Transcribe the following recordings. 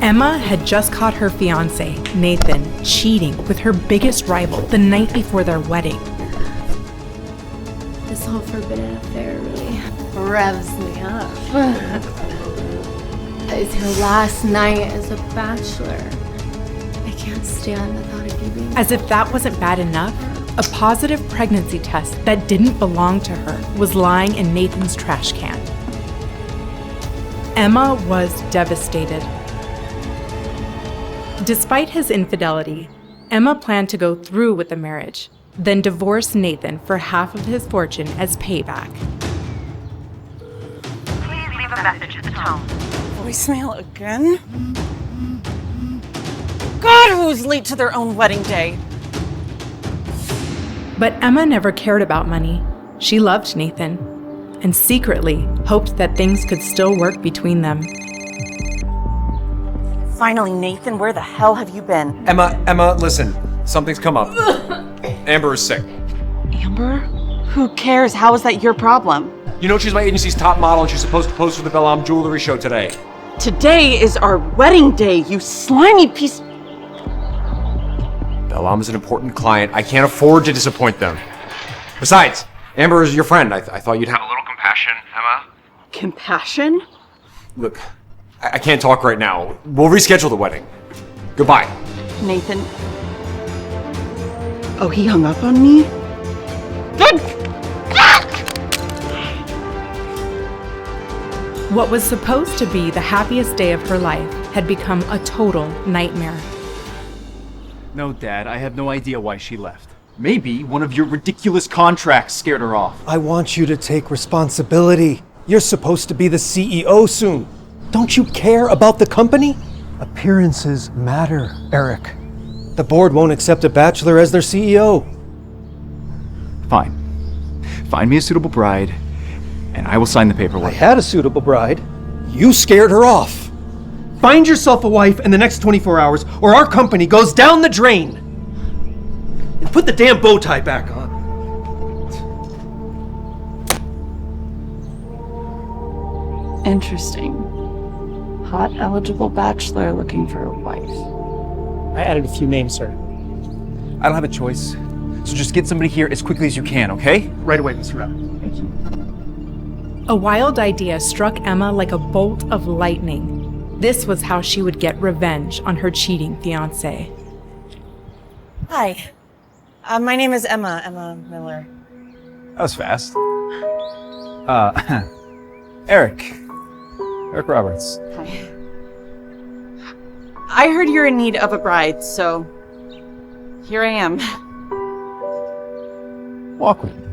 Emma had just caught her fiancé, Nathan, cheating with her biggest rival the night before their wedding. This whole forbidden affair really revs me up. It's your last night as a bachelor. I can't stand the thought of you being... As if that wasn't bad enough, a positive pregnancy test that didn't belong to her was lying in Nathan's trash can. Emma was devastated. Despite his infidelity, Emma planned to go through with the marriage, then divorce Nathan for half of his fortune as payback. Please leave a message at the tone. Voicemail again? God, who's late to their own wedding day? But Emma never cared about money. She loved Nathan, and secretly hoped that things could still work between them. Finally, Nathan, where the hell have you been? Emma, listen. Something's come up. Amber is sick. Amber? Who cares? How is that your problem? You know she's my agency's top model and she's supposed to pose for the Bellam jewelry show today. Today is our wedding day, you slimy piece... Bellam is an important client. I can't afford to disappoint them. Besides, Amber is your friend. I thought you'd have a little compassion, Emma. Compassion? Look, I can't talk right now. We'll reschedule the wedding. Goodbye. Nathan... Oh, he hung up on me? Good! What was supposed to be the happiest day of her life had become a total nightmare. No, Dad, I have no idea why she left. Maybe one of your ridiculous contracts scared her off. I want you to take responsibility. You're supposed to be the CEO soon. Don't you care about the company? Appearances matter, Eric. The board won't accept a bachelor as their CEO. Fine. Find me a suitable bride, and I will sign the paperwork. I had a suitable bride. You scared her off. Find yourself a wife in the next 24 hours, or our company goes down the drain. And put the damn bow tie back on. Interesting. Hot, eligible bachelor looking for a wife. I added a few names, sir. I don't have a choice, so just get somebody here as quickly as you can, okay? Right away, Mr. Rapp. Thank you. A wild idea struck Emma like a bolt of lightning. This was how she would get revenge on her cheating fiancé. Hi. My name is Emma Miller. That was fast. Eric Roberts. Hi. I heard you're in need of a bride, so here I am. Walk with me.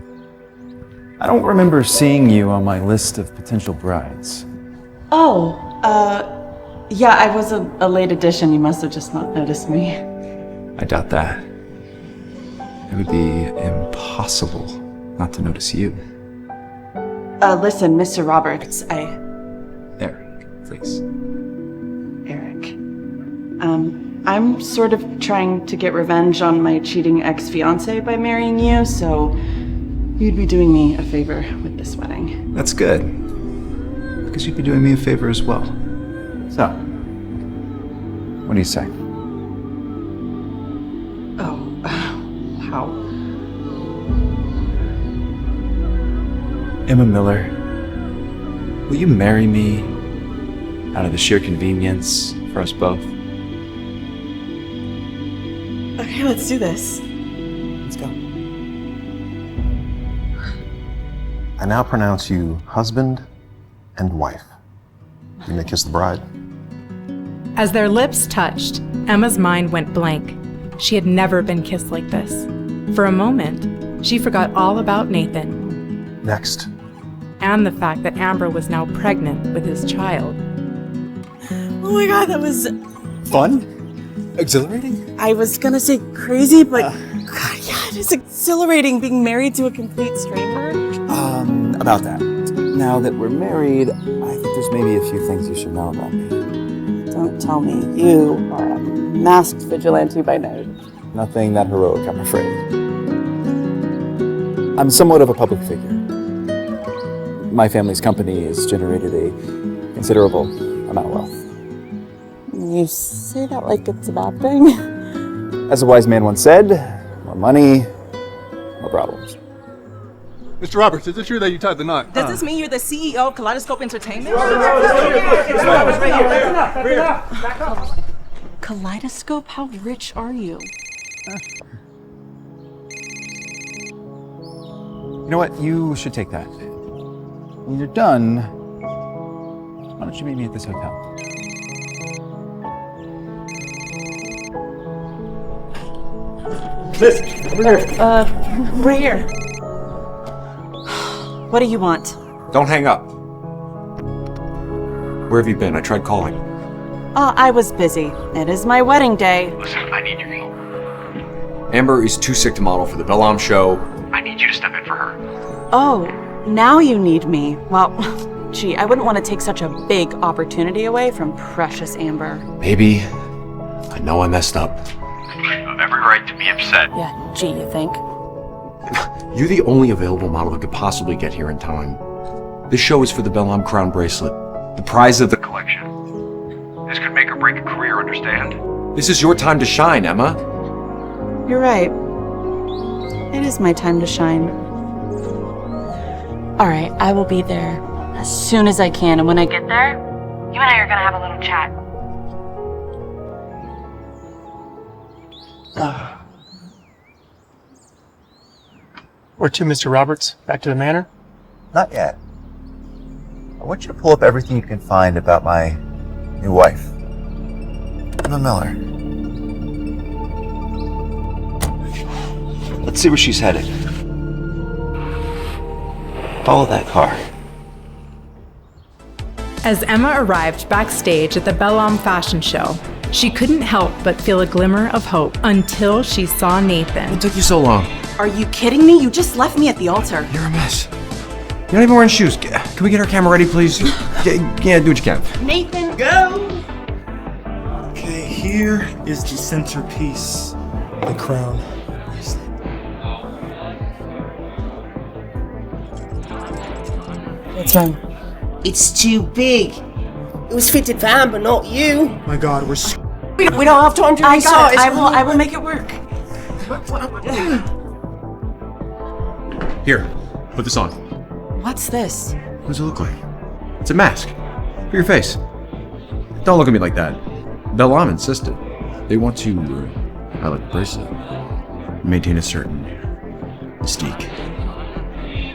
I don't remember seeing you on my list of potential brides. Oh, yeah, I was a late addition. You must have just not noticed me. I doubt that. It would be impossible not to notice you. Listen, Mr. Roberts, Eric, please. Eric. I'm sort of trying to get revenge on my cheating ex-fiancé by marrying you, so you'd be doing me a favor with this wedding. That's good. Because you'd be doing me a favor as well. So, what do you say? Oh, wow. Emma Miller, will you marry me out of the sheer convenience for us both? Okay, let's do this. Let's go. I now pronounce you husband and wife. You may kiss the bride. As their lips touched, Emma's mind went blank. She had never been kissed like this. For a moment, she forgot all about Nathan. Next. And the fact that Amber was now pregnant with his child. Oh my god, that was... Fun? Exhilarating? I was gonna say crazy, but god, yeah, it is exhilarating being married to a complete stranger. About that. Now that we're married, I think there's maybe a few things you should know about me. Don't tell me you are a masked vigilante by night. Nothing that heroic, I'm afraid. I'm somewhat of a public figure. My family's company has generated a considerable amount of wealth. You say that like it's a bad thing. As a wise man once said, more money, more problems. Mr. Roberts, is it true that you tied the knot? Does this mean you're the CEO of Kaleidoscope Entertainment? Kaleidoscope? How rich are you? You know what? You should take that. When you're done, why don't you meet me at this hotel? Listen, we're here. What do you want? Don't hang up. Where have you been? I tried calling. I was busy. It is my wedding day. Listen, I need your help. Amber is too sick to model for the Bellom show. I need you to step in for her. Oh, now you need me. Well, gee, I wouldn't want to take such a big opportunity away from precious Amber. Baby, I know I messed up. You have every right to be upset. Yeah, gee, you think? You're the only available model that could possibly get here in time. This show is for the Bellom Crown Bracelet, the prize of the collection. This could make or break a career, understand? This is your time to shine, Emma. You're right. It is my time to shine. All right, I will be there as soon as I can, and when I get there, You and I are gonna have a little chat. Where to, Mr. Roberts? Back to the manor? Not yet. I want you to pull up everything you can find about my new wife, Emma Miller. Let's see where she's headed. Follow that car. As Emma arrived backstage at the Bellom fashion show, she couldn't help but feel a glimmer of hope until she saw Nathan. What took you so long? Are you kidding me? You just left me at the altar. You're a mess. You're not even wearing shoes. Can we get our camera ready, please? Yeah, do what you can. Nathan, go! Okay, here is the centerpiece, the crown. What's wrong? It's too big. It was fitted for Amber, not you. My God, we're We don't have time to resize. I will make it work. Here, put this on. What's this? What does it look like? It's a mask for your face. Don't look at me like that. Bellom insisted. They want to highlight the bracelet, maintain a certain mystique.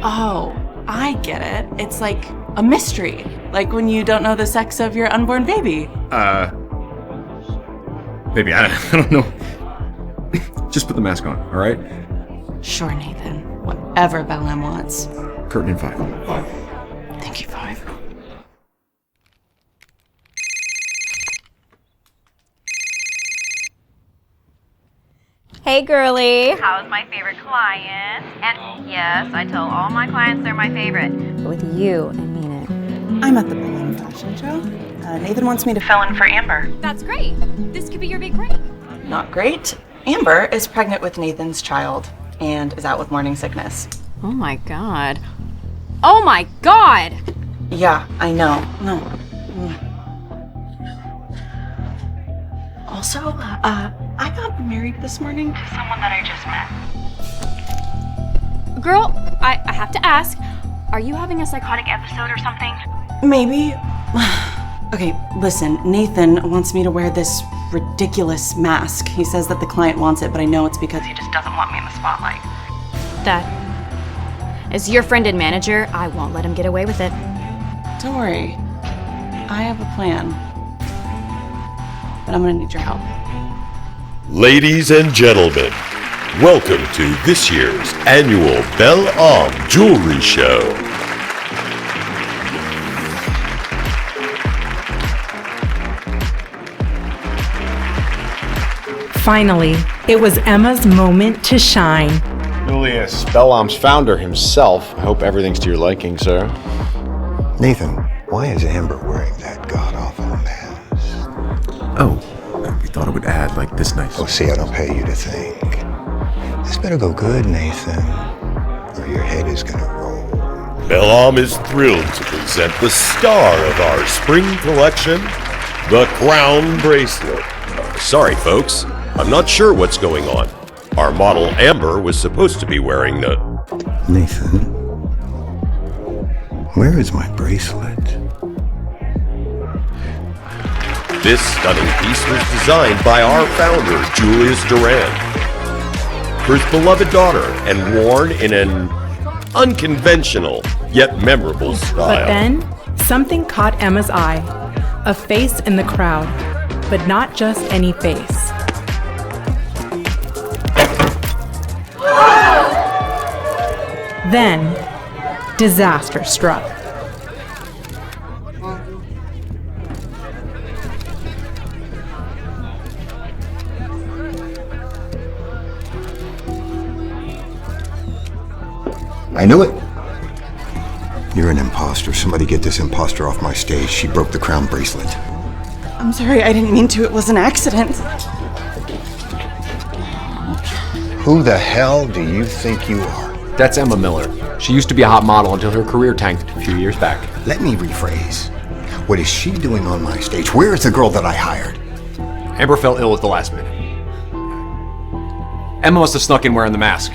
Oh, I get it. It's like a mystery. Like when you don't know the sex of your unborn baby. Baby, I don't know. Just put the mask on, all right? Sure, Nathan. Whatever Bellom wants. Curtain in 5. Thank you, 5. Hey, girly. How's my favorite client? And yes, I tell all my clients they're my favorite. With you, I mean it. I'm at the Bellom fashion show. Nathan wants me to fill in for Amber. That's great. This could be your big break. Not great. Amber is pregnant with Nathan's child and is out with morning sickness. Oh my God. Oh my God! Yeah, I know. No. Also, I got married this morning to someone that I just met. Girl, I have to ask, are you having a psychotic episode or something? Maybe. Okay, listen, Nathan wants me to wear this ridiculous mask. He says that the client wants it, but I know it's because he just doesn't want me in the spotlight. That. As your friend and manager, I won't let him get away with it. Don't worry. I have a plan. But I'm gonna need your help. Ladies and gentlemen, welcome to this year's annual Bellom Jewelry Show. Finally, it was Emma's moment to shine. Julius, Bellom's founder himself. I hope everything's to your liking, sir. Nathan, why is Amber wearing that god-awful mask? Oh, we thought it would add like this nice. Oh, see, I don't pay you to think. This better go good, Nathan, or your head is gonna roll. Bellom is thrilled to present the star of our spring collection, The crown bracelet. Sorry, folks. I'm not sure what's going on. Our model Amber was supposed to be wearing the... Nathan, where is my bracelet? This stunning piece was designed by our founder, Julius Duran, for his beloved daughter and worn in an unconventional yet memorable style. But then, something caught Emma's eye. A face in the crowd, but not just any face. Then, disaster struck. I knew it. You're an imposter. Somebody get this imposter off my stage. She broke the crown bracelet. I'm sorry, I didn't mean to. It was an accident. Who the hell do you think you are? That's Emma Miller. She used to be a hot model until her career tanked a few years back. Let me rephrase. What is she doing on my stage? Where is the girl that I hired? Amber fell ill at the last minute. Emma must have snuck in wearing the mask.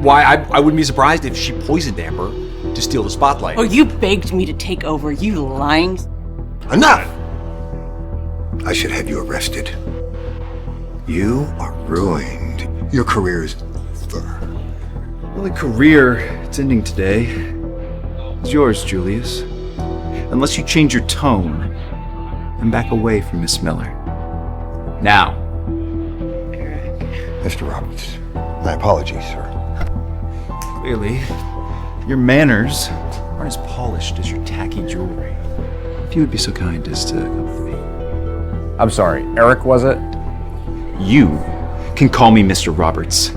Why, I wouldn't be surprised if she poisoned Amber to steal the spotlight. Oh, you begged me to take over, you lying... Enough! I should have you arrested. You are ruined. Your career is over. Well, a career, it's ending today. It's yours, Julius. Unless you change your tone and back away from Miss Miller. Now. Mr. Roberts, my apologies, sir. Clearly, your manners aren't as polished as your tacky jewelry. If you would be so kind as to come with me. I'm sorry, Eric, was it? You can call me Mr. Roberts.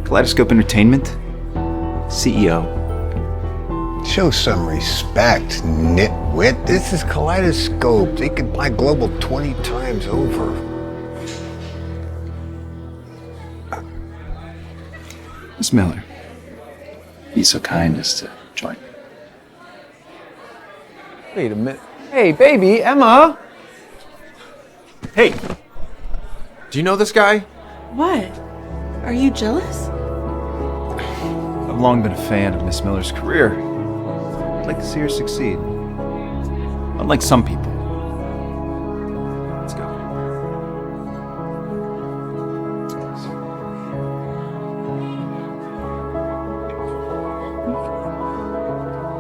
Kaleidoscope Entertainment, CEO. Show some respect, nitwit. This is Kaleidoscope. They could buy Global 20 times over. Miss Miller, be so kind as to join me. Wait a minute. Hey, baby, Emma! Hey! Do you know this guy? What? Are you jealous? I've long been a fan of Miss Miller's career. I'd like to see her succeed. Unlike some people. Let's go.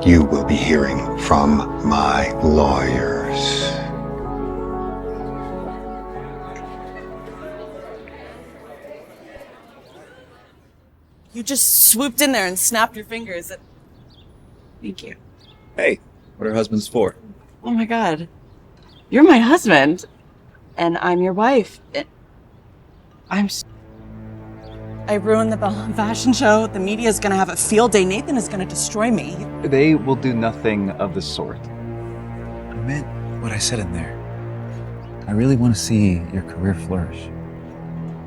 You will be hearing from my lawyers. You just swooped in there and snapped your fingers. Thank you. Hey, what are husbands for? Oh my god. You're my husband. And I'm your wife. I ruined the Bellum fashion show. The media's gonna have a field day. Nathan is gonna destroy me. They will do nothing of the sort. I meant what I said in there. I really want to see your career flourish.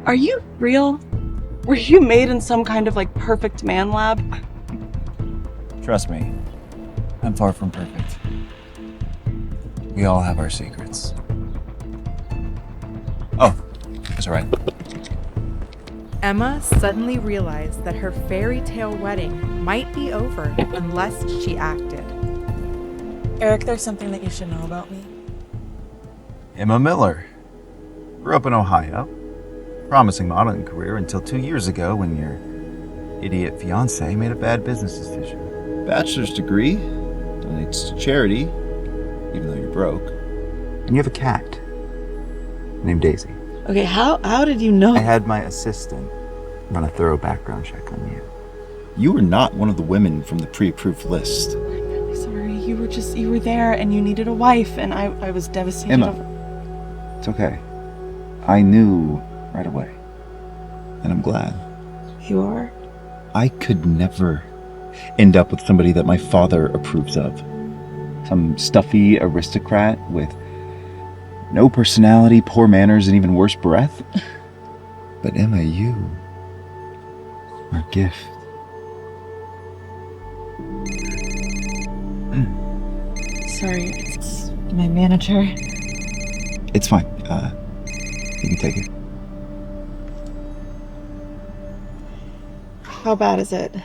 Are you real? Were you made in some kind of like perfect man lab? Trust me, I'm far from perfect. We all have our secrets. Oh, that's all right. Emma suddenly realized that her fairy tale wedding might be over unless she acted. Eric, there's something that you should know about me. Emma Miller. Grew up in Ohio. Promising modeling career until 2 years ago when your idiot fiancé made a bad business decision. Bachelor's degree, donates to charity, even though you're broke. And you have a cat named Daisy. Okay, how did you know? I had my assistant run a thorough background check on you. You were not one of the women from the pre-approved list. I'm really sorry. You were there and you needed a wife and I was devastated. Emma, it's okay. I knew right away. And I'm glad. You are? I could never end up with somebody that my father approves of. Some stuffy aristocrat with no personality, poor manners, and even worse breath. But Emma, you are a gift. Sorry, it's my manager. It's fine. You can take it. How bad is it?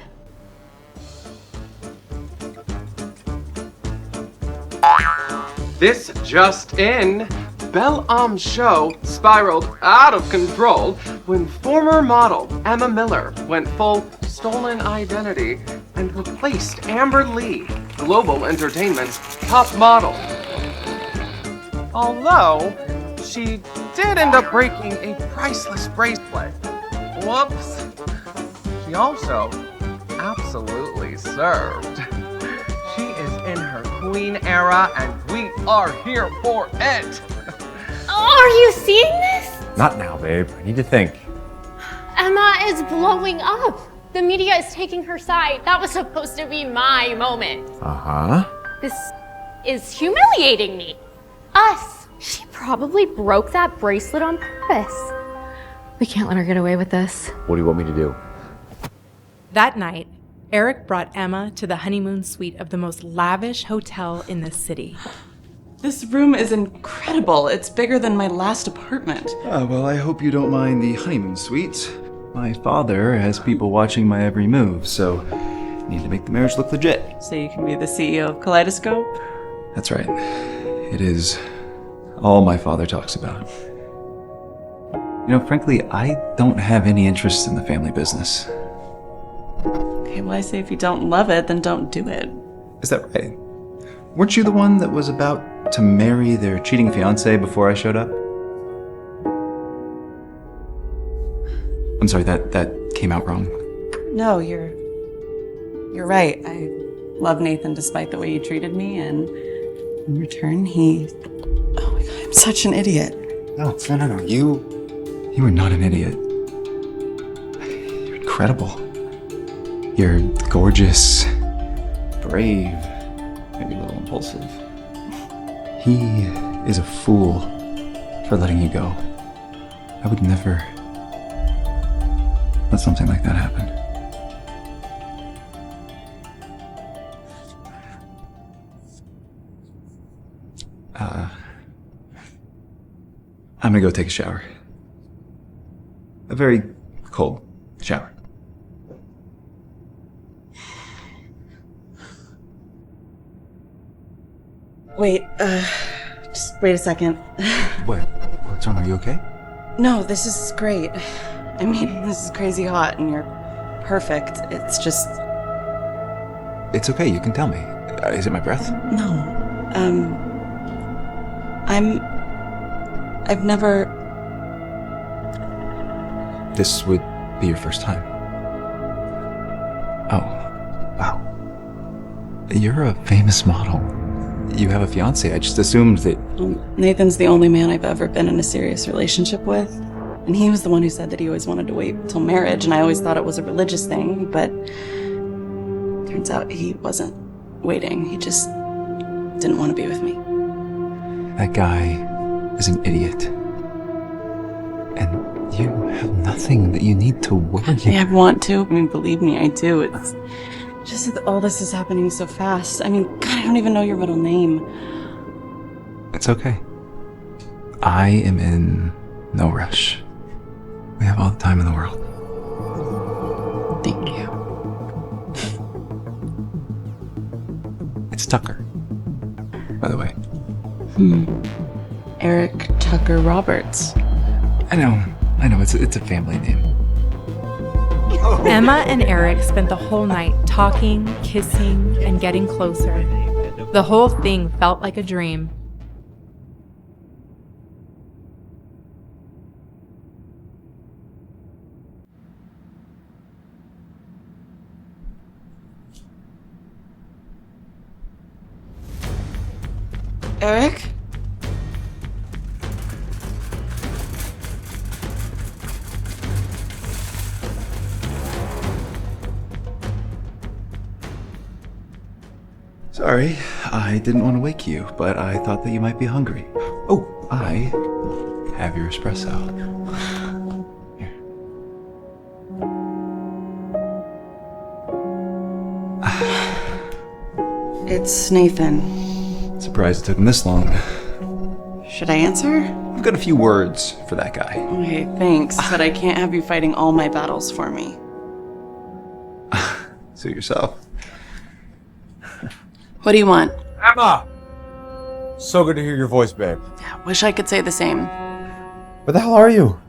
This just in. Belle show spiraled out of control when former model Emma Miller went full stolen identity and replaced Amber Lee, Global Entertainment's top model. Although, she did end up breaking a priceless bracelet. Whoops. She also absolutely served. She is in her queen era and we are here for it. Are you seeing this? Not now, babe. I need to think. Emma is blowing up. The media is taking her side. That was supposed to be my moment. Uh-huh. This is humiliating me. Us. She probably broke that bracelet on purpose. We can't let her get away with this. What do you want me to do? That night, Eric brought Emma to the honeymoon suite of the most lavish hotel in the city. This room is incredible. It's bigger than my last apartment. Well, I hope you don't mind the honeymoon suite. My father has people watching my every move, so I need to make the marriage look legit. So you can be the CEO of Kaleidoscope? That's right. It is all my father talks about. You know, frankly, I don't have any interest in the family business. Okay, well, I say if you don't love it, then don't do it. Is that right? Weren't you the one that was about to marry their cheating fiancé before I showed up? I'm sorry, that came out wrong. No, you're right. I love Nathan despite the way he treated me, and in return, oh my God, I'm such an idiot. No. You are not an idiot. You're incredible. You're gorgeous, brave, maybe a little impulsive. He is a fool for letting you go. I would never let something like that happen. I'm gonna go take a shower. A very cold shower. Wait, just wait a second. What's wrong? Are you okay? No, this is great. I mean, this is crazy hot and you're perfect. It's just... It's okay, you can tell me. Is it my breath? No. I've never... This would be your first time. Oh, wow. You're a famous model. You have a fiancé. I just assumed that... Nathan's the only man I've ever been in a serious relationship with. And he was the one who said that he always wanted to wait till marriage, and I always thought it was a religious thing, but turns out he wasn't waiting. He just didn't want to be with me. That guy is an idiot. And you have nothing that you need to worry. I want to. I mean, believe me, I do. It's just that all this is happening so fast. I mean, God, I don't even know your middle name. It's okay. I am in no rush. We have all the time in the world. Thank you. It's Tucker, by the way. Eric Tucker Roberts. I know. It's a family name. Emma and Eric spent the whole night talking, kissing, and getting closer. The whole thing felt like a dream. Eric? Sorry, I didn't want to wake you, but I thought that you might be hungry. Oh, I have your espresso. Here. It's Nathan. Surprised it took him this long. Should I answer? I've got a few words for that guy. Okay, thanks, but I can't have you fighting all my battles for me. Suit yourself. What do you want? Emma! So good to hear your voice, babe. Yeah, wish I could say the same. Where the hell are you?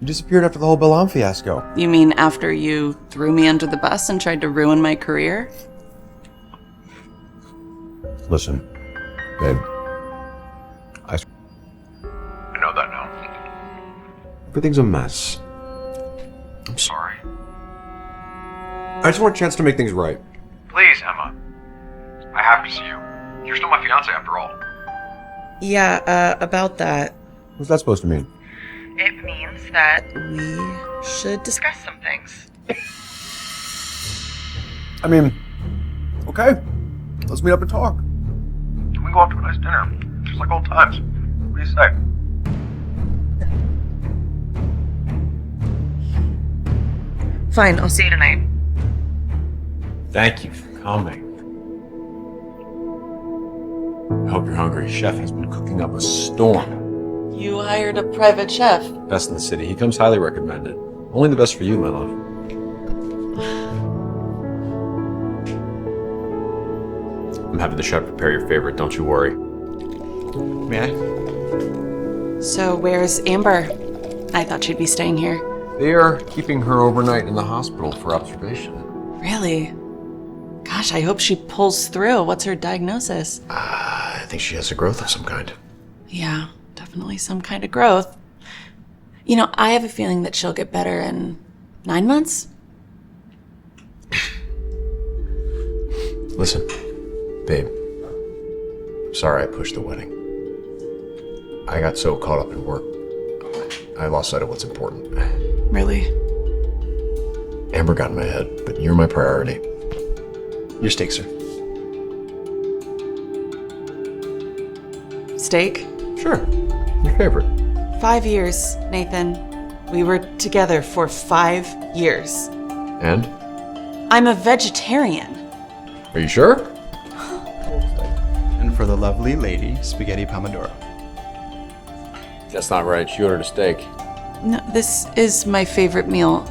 You disappeared after the whole Belam fiasco. You mean after you threw me under the bus and tried to ruin my career? Listen, babe. I know that now. Everything's a mess. I'm sorry. I just want a chance to make things right. Please, Emma. I have to see you. You're still my fiance after all. Yeah, about that. What's that supposed to mean? It means that we should discuss some things. I mean, okay. Let's meet up and talk. Can we go out to a nice dinner? Just like old times. What do you say? Fine, I'll see you tonight. Thank you for coming. I hope you're hungry. Chef has been cooking up a storm. You hired a private chef. Best in the city. He comes highly recommended. Only the best for you, my love. I'm having the chef prepare your favorite, don't you worry. May I? So where's Amber? I thought she'd be staying here. They are keeping her overnight in the hospital for observation. Really? Gosh, I hope she pulls through. What's her diagnosis? I think she has a growth of some kind. Yeah, definitely some kind of growth. You know, I have a feeling that she'll get better in 9 months. Listen, babe. Sorry I pushed the wedding. I got so caught up in work, I lost sight of what's important. Really? Amber got in my head, but you're my priority. Your steak, sir. Steak? Sure. Your favorite. 5 years, Nathan. We were together for 5 years. And? I'm a vegetarian. Are you sure? And for the lovely lady, spaghetti pomodoro. That's not right. She ordered a steak. No, this is my favorite meal.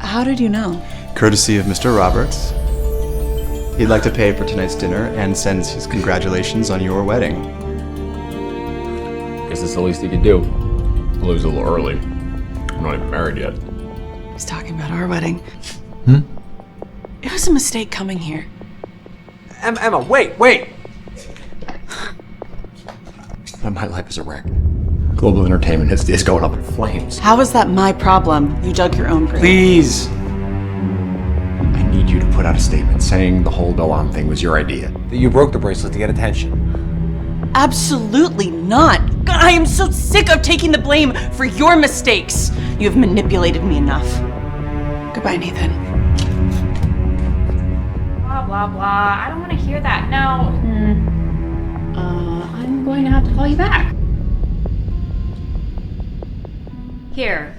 How did you know? Courtesy of Mr. Roberts. He'd like to pay for tonight's dinner and sends his congratulations on your wedding. Guess it's the least he could do. Well, it was a little early. I'm not even married yet. He's talking about our wedding. Hmm? It was a mistake coming here. Emma, wait! My life is a wreck. Global entertainment is going up in flames. How is that my problem? You dug your own grave. Please! I need you to put out a statement saying the whole Belam thing was your idea. That you broke the bracelet to get attention. Absolutely not. God, I am so sick of taking the blame for your mistakes. You have manipulated me enough. Goodbye, Nathan. Blah, blah, blah. I don't want to hear that. Now, I'm going to have to call you back. Here.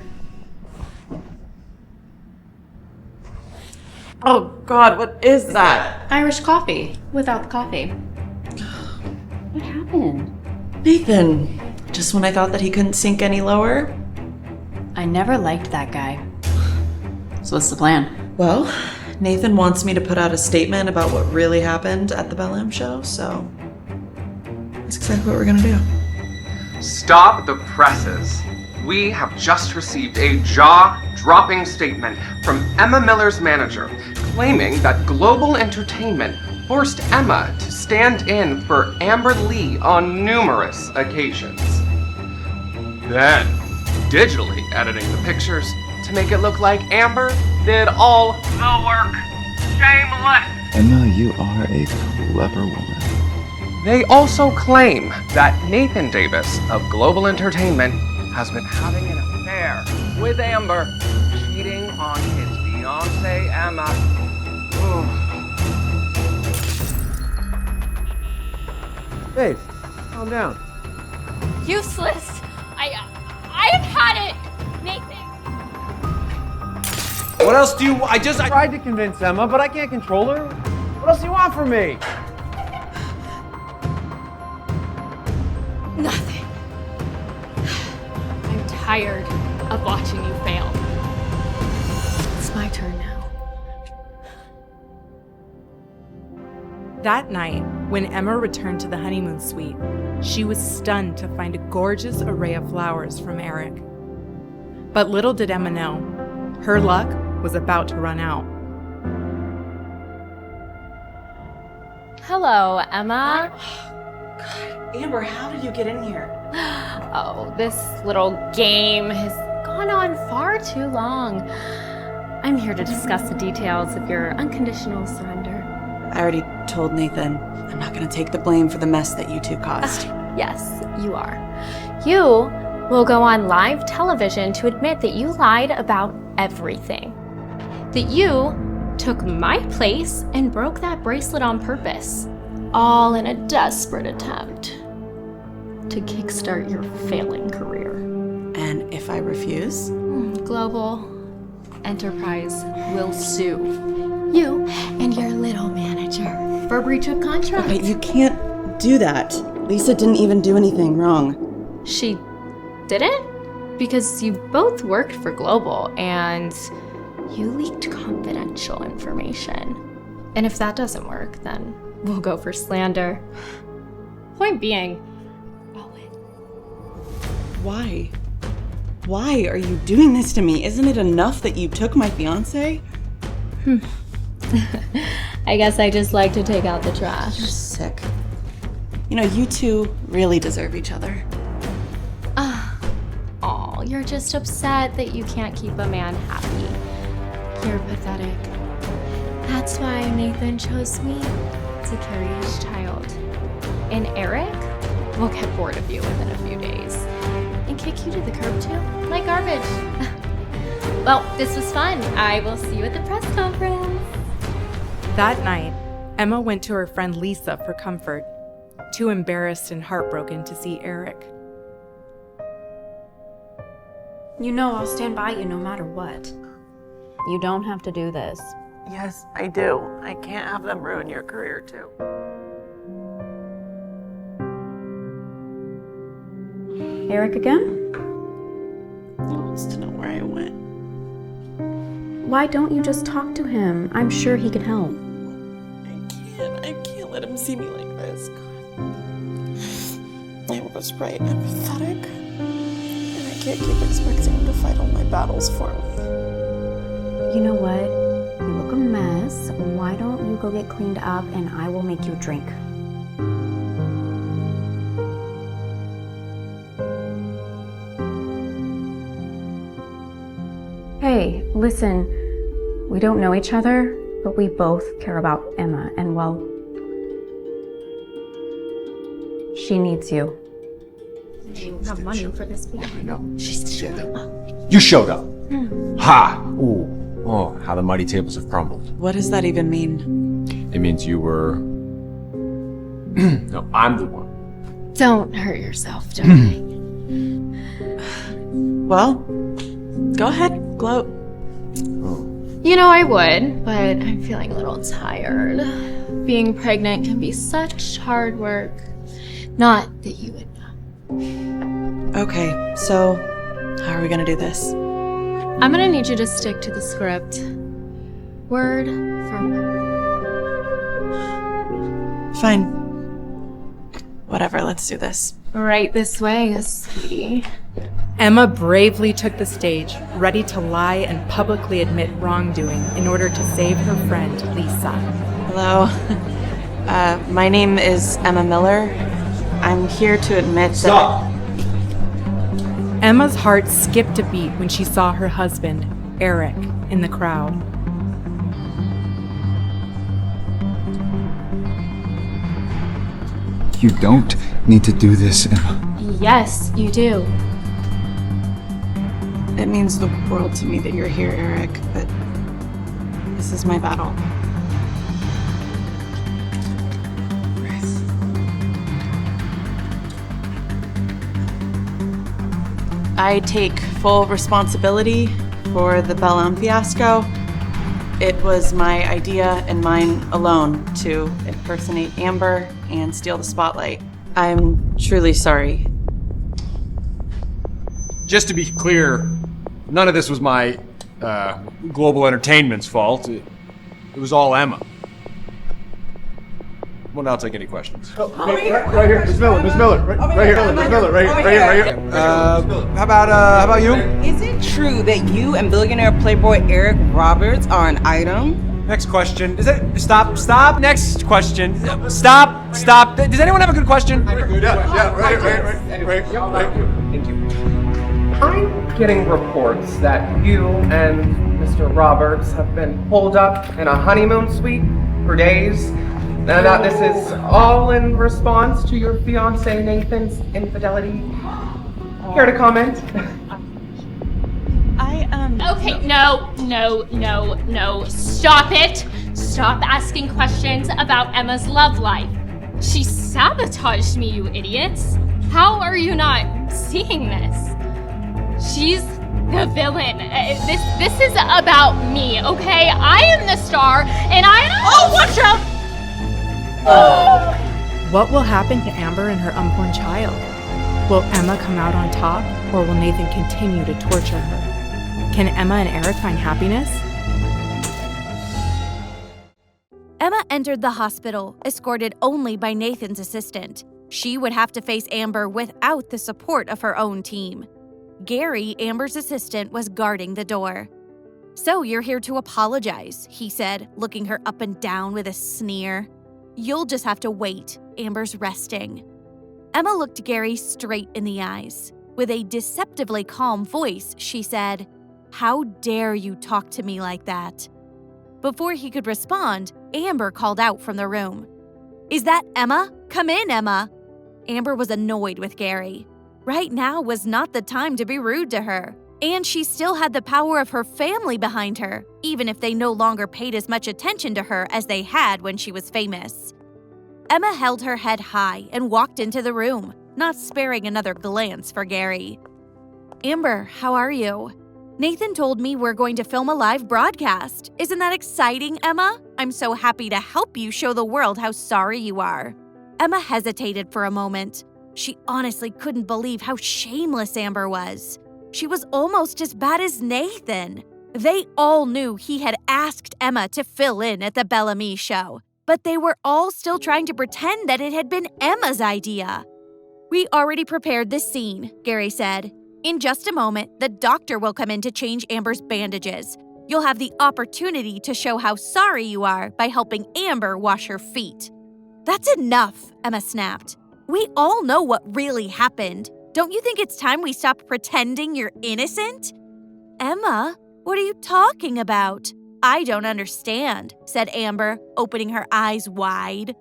Oh, God, what is that? Irish coffee. Without the coffee. What happened? Nathan. Just when I thought that he couldn't sink any lower. I never liked that guy. So what's the plan? Well, Nathan wants me to put out a statement about what really happened at the Belam show, so that's exactly what we're gonna do. Stop the presses. We have just received a jaw-dropping statement from Emma Miller's manager claiming that Global Entertainment forced Emma to stand in for Amber Lee on numerous occasions. Then, digitally editing the pictures to make it look like Amber did all the work. Shameless! Emma, you are a clever woman. They also claim that Nathan Davis of Global Entertainment has been having an affair with Amber, cheating on his fiancée Emma. Babe, calm down. Useless. I've had it, Nathan. What else do you... I tried to convince Emma, but I can't control her. What else do you want from me? Nothing. tired of watching you fail. It's my turn now. That night, when Emma returned to the honeymoon suite, she was stunned to find a gorgeous array of flowers from Eric. But little did Emma know, her luck was about to run out. Hello, Emma. God, Amber, how did you get in here? Oh, this little game has gone on far too long. I'm here to discuss the details of your unconditional surrender. I already told Nathan I'm not gonna take the blame for the mess that you two caused. Yes, you are. You will go on live television to admit that you lied about everything. That you took my place and broke that bracelet on purpose, all in a desperate attempt to kickstart your failing career. And if I refuse? Global Enterprise will sue you and your little manager for breach of contract. Okay, you can't do that. Lisa didn't even do anything wrong. She didn't? Because you both worked for Global and you leaked confidential information. And if that doesn't work, then we'll go for slander. Point being, Why? Why are you doing this to me? Isn't it enough that you took my fiancé? I guess I just like to take out the trash. You're sick. You know, you two really deserve each other. Oh, you're just upset that you can't keep a man happy. You're pathetic. That's why Nathan chose me to carry his child. And Eric will get bored of you within a few days and kick you to the curb too, like garbage. Well, this was fun. I will see you at the press conference. That night, Emma went to her friend Lisa for comfort, too embarrassed and heartbroken to see Eric. You know I'll stand by you no matter what. You don't have to do this. Yes, I do. I can't have them ruin your career too. Eric again? He wants to know where I went. Why don't you just talk to him? I'm sure he can help. I can't let him see me like this. God. Amber was right. I'm pathetic. And I can't keep expecting him to fight all my battles for me. You know what? You look a mess. Why don't you go get cleaned up and I will make you a drink? Hey, listen, we don't know each other, but we both care about Emma, and well, she needs you. You have money for this week. I know. You showed up. Ha! Ooh. Oh, how the mighty tables have crumbled. What does that even mean? It means you were... No, I'm the one. Don't hurt yourself, darling. Well, go ahead, gloat. You know I would, but I'm feeling a little tired. Being pregnant can be such hard work. Not that you would know. Okay, so how are we gonna do this? I'm gonna need you to stick to the script. Word for word. Fine. Whatever, let's do this. Right this way, sweetie. Emma bravely took the stage, ready to lie and publicly admit wrongdoing in order to save her friend, Lisa. Hello. My name is Emma Miller. I'm here to admit Stop! that... Emma's heart skipped a beat when she saw her husband, Eric, in the crowd. You don't need to do this, Emma. Yes, you do. It means the world to me that you're here, Eric, but this is my battle. I take full responsibility for the Belle fiasco. It was my idea and mine alone to impersonate Amber and steal the spotlight. I'm truly sorry. Just to be clear, none of this was my Global Entertainment's fault. It was all Emma. Well, now I'll take any questions. Right here, Miss Miller, Miss Miller, right here, Miss Miller, right here. How about you? Is it true that you and billionaire playboy Eric Roberts are an item? Next question. Stop. Next question. Stop. Does anyone have a good question? Yeah, right. Thank you. I'm getting reports that you and Mr. Roberts have been holed up in a honeymoon suite for days. Now that this is all in response to your fiancé Nathan's infidelity. Care to comment? Okay, no. Stop it. Stop asking questions about Emma's love life. She sabotaged me, you idiots. How are you not seeing this? She's the villain. This is about me, okay? I am the star, and Oh, watch out! What will happen to Amber and her unborn child? Will Emma come out on top, or will Nathan continue to torture her? Can Emma and Eric find happiness? Emma entered the hospital, escorted only by Nathan's assistant. She would have to face Amber without the support of her own team. Gary, Amber's assistant, was guarding the door. "So you're here to apologize," he said, looking her up and down with a sneer. "You'll just have to wait. Amber's resting." Emma looked Gary straight in the eyes. With a deceptively calm voice, she said, "How dare you talk to me like that?" Before he could respond, Amber called out from the room. "Is that Emma? Come in, Emma." Amber was annoyed with Gary. Right now was not the time to be rude to her. And she still had the power of her family behind her, even if they no longer paid as much attention to her as they had when she was famous. Emma held her head high and walked into the room, not sparing another glance for Gary. "Amber, how are you? Nathan told me we're going to film a live broadcast. Isn't that exciting, Emma? I'm so happy to help you show the world how sorry you are." Emma hesitated for a moment. She honestly couldn't believe how shameless Amber was. She was almost as bad as Nathan. They all knew he had asked Emma to fill in at the Bellamy show, but they were all still trying to pretend that it had been Emma's idea. "We already prepared this scene," Gary said. "In just a moment, the doctor will come in to change Amber's bandages. You'll have the opportunity to show how sorry you are by helping Amber wash her feet." "That's enough," Emma snapped. "We all know what really happened. Don't you think it's time we stop pretending you're innocent?" "Emma, what are you talking about?" "I don't understand," said Amber, opening her eyes wide.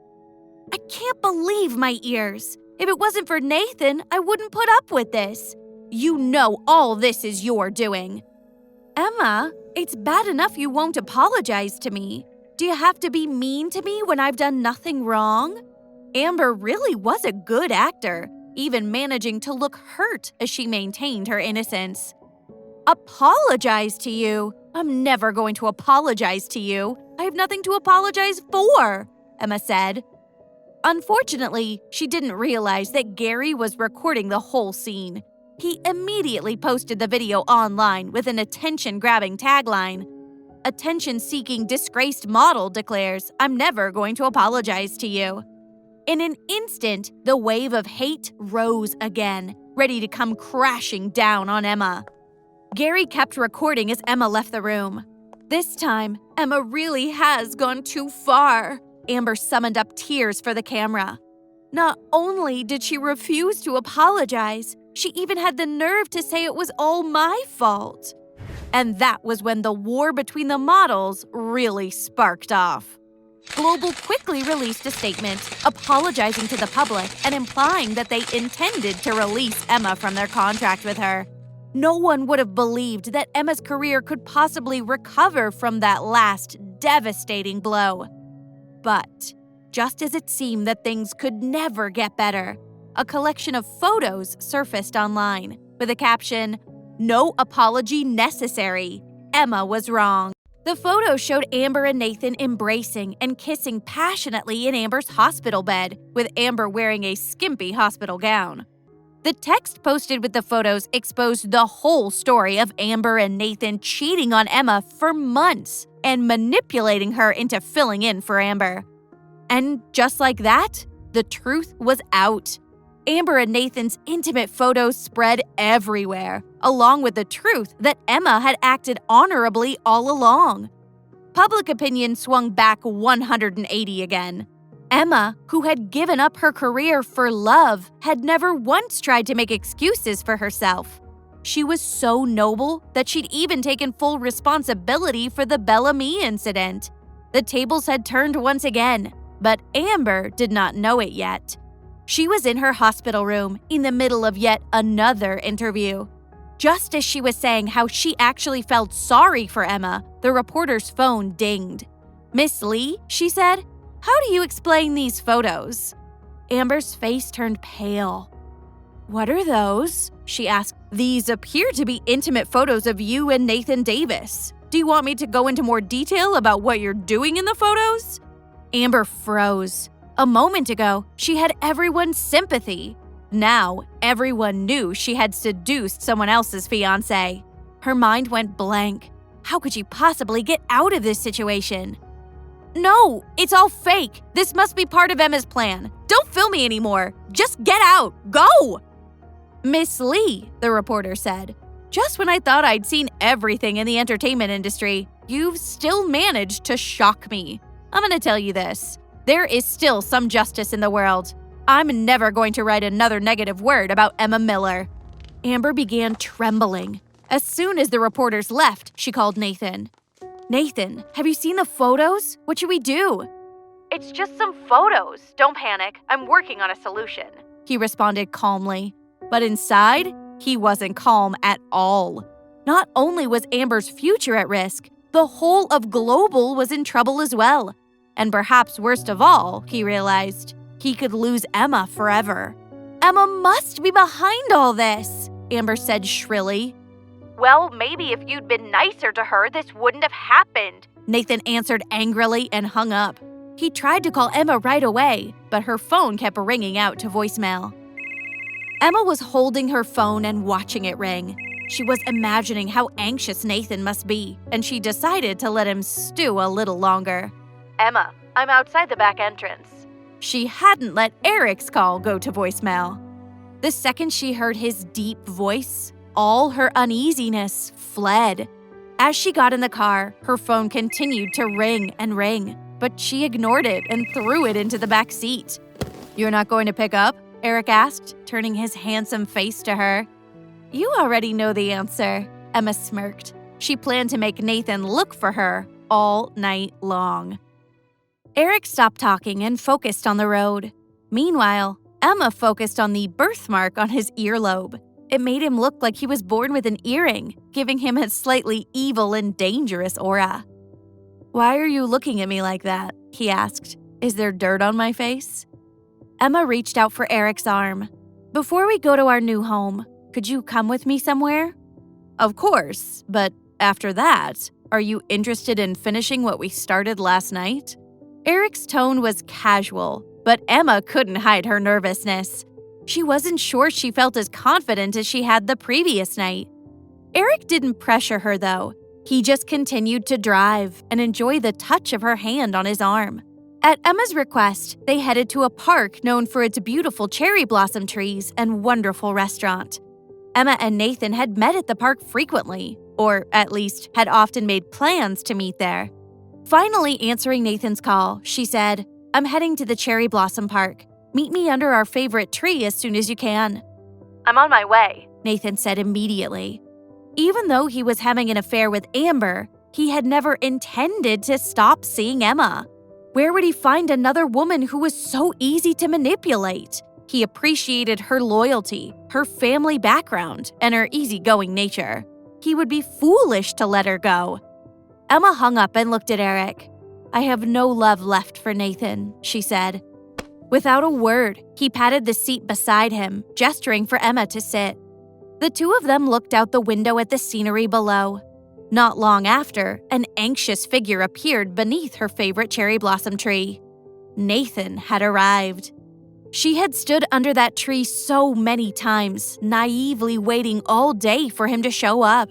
"I can't believe my ears. If it wasn't for Nathan, I wouldn't put up with this. You know all this is your doing." "Emma, it's bad enough you won't apologize to me. Do you have to be mean to me when I've done nothing wrong?" Amber really was a good actor, even managing to look hurt as she maintained her innocence. "Apologize to you? I'm never going to apologize to you. I have nothing to apologize for," Emma said. Unfortunately, she didn't realize that Gary was recording the whole scene. He immediately posted the video online with an attention-grabbing tagline. "Attention-seeking disgraced model declares, 'I'm never going to apologize to you.'" In an instant, the wave of hate rose again, ready to come crashing down on Emma. Gary kept recording as Emma left the room. This time, Emma really has gone too far. Amber summoned up tears for the camera. Not only did she refuse to apologize, she even had the nerve to say it was all my fault. And that was when the war between the models really sparked off. Global quickly released a statement apologizing to the public and implying that they intended to release Emma from their contract with her. No one would have believed that Emma's career could possibly recover from that last devastating blow. But just as it seemed that things could never get better, a collection of photos surfaced online with a caption, "No apology necessary. Emma was wrong." The photo showed Amber and Nathan embracing and kissing passionately in Amber's hospital bed, with Amber wearing a skimpy hospital gown. The text posted with the photos exposed the whole story of Amber and Nathan cheating on Emma for months and manipulating her into filling in for Amber. And just like that, the truth was out. Amber and Nathan's intimate photos spread everywhere, along with the truth that Emma had acted honorably all along. Public opinion swung back 180 again. Emma, who had given up her career for love, had never once tried to make excuses for herself. She was so noble that she'd even taken full responsibility for the Bellamy incident. The tables had turned once again, but Amber did not know it yet. She was in her hospital room in the middle of yet another interview. Just as she was saying how she actually felt sorry for Emma, the reporter's phone dinged. "Miss Lee," she said, "how do you explain these photos?" Amber's face turned pale. "What are those?" she asked. "These appear to be intimate photos of you and Nathan Davis. Do you want me to go into more detail about what you're doing in the photos?" Amber froze. A moment ago, she had everyone's sympathy. Now, everyone knew she had seduced someone else's fiancé. Her mind went blank. How could she possibly get out of this situation? "No, it's all fake. This must be part of Emma's plan. Don't film me anymore. Just get out. Go!" "Miss Lee," the reporter said, "just when I thought I'd seen everything in the entertainment industry, you've still managed to shock me. I'm going to tell you this. There is still some justice in the world. I'm never going to write another negative word about Emma Miller." Amber began trembling. As soon as the reporters left, she called Nathan. "Nathan, have you seen the photos? What should we do?" "It's just some photos. Don't panic. I'm working on a solution," he responded calmly. But inside, he wasn't calm at all. Not only was Amber's future at risk, the whole of Global was in trouble as well. And perhaps worst of all, he realized, he could lose Emma forever. "Emma must be behind all this," Amber said shrilly. "Well, maybe if you'd been nicer to her, this wouldn't have happened," Nathan answered angrily and hung up. He tried to call Emma right away, but her phone kept ringing out to voicemail. Emma was holding her phone and watching it ring. She was imagining how anxious Nathan must be, and she decided to let him stew a little longer. "Emma, I'm outside the back entrance." She hadn't let Eric's call go to voicemail. The second she heard his deep voice, all her uneasiness fled. As she got in the car, her phone continued to ring and ring, but she ignored it and threw it into the back seat. "You're not going to pick up?" Eric asked, turning his handsome face to her. "You already know the answer," Emma smirked. She planned to make Nathan look for her all night long. Eric stopped talking and focused on the road. Meanwhile, Emma focused on the birthmark on his earlobe. It made him look like he was born with an earring, giving him a slightly evil and dangerous aura. "Why are you looking at me like that?" he asked. "Is there dirt on my face?" Emma reached out for Eric's arm. "Before we go to our new home, could you come with me somewhere?" "Of course, but after that, are you interested in finishing what we started last night?" Eric's tone was casual, but Emma couldn't hide her nervousness. She wasn't sure she felt as confident as she had the previous night. Eric didn't pressure her, though. He just continued to drive and enjoy the touch of her hand on his arm. At Emma's request, they headed to a park known for its beautiful cherry blossom trees and wonderful restaurant. Emma and Nathan had met at the park frequently, or at least had often made plans to meet there. Finally answering Nathan's call, she said, "I'm heading to the cherry blossom park. Meet me under our favorite tree as soon as you can." "I'm on my way," Nathan said immediately. Even though he was having an affair with Amber, he had never intended to stop seeing Emma. Where would he find another woman who was so easy to manipulate? He appreciated her loyalty, her family background, and her easygoing nature. He would be foolish to let her go. Emma hung up and looked at Eric. "I have no love left for Nathan," she said. Without a word, he patted the seat beside him, gesturing for Emma to sit. The two of them looked out the window at the scenery below. Not long after, an anxious figure appeared beneath her favorite cherry blossom tree. Nathan had arrived. She had stood under that tree so many times, naively waiting all day for him to show up.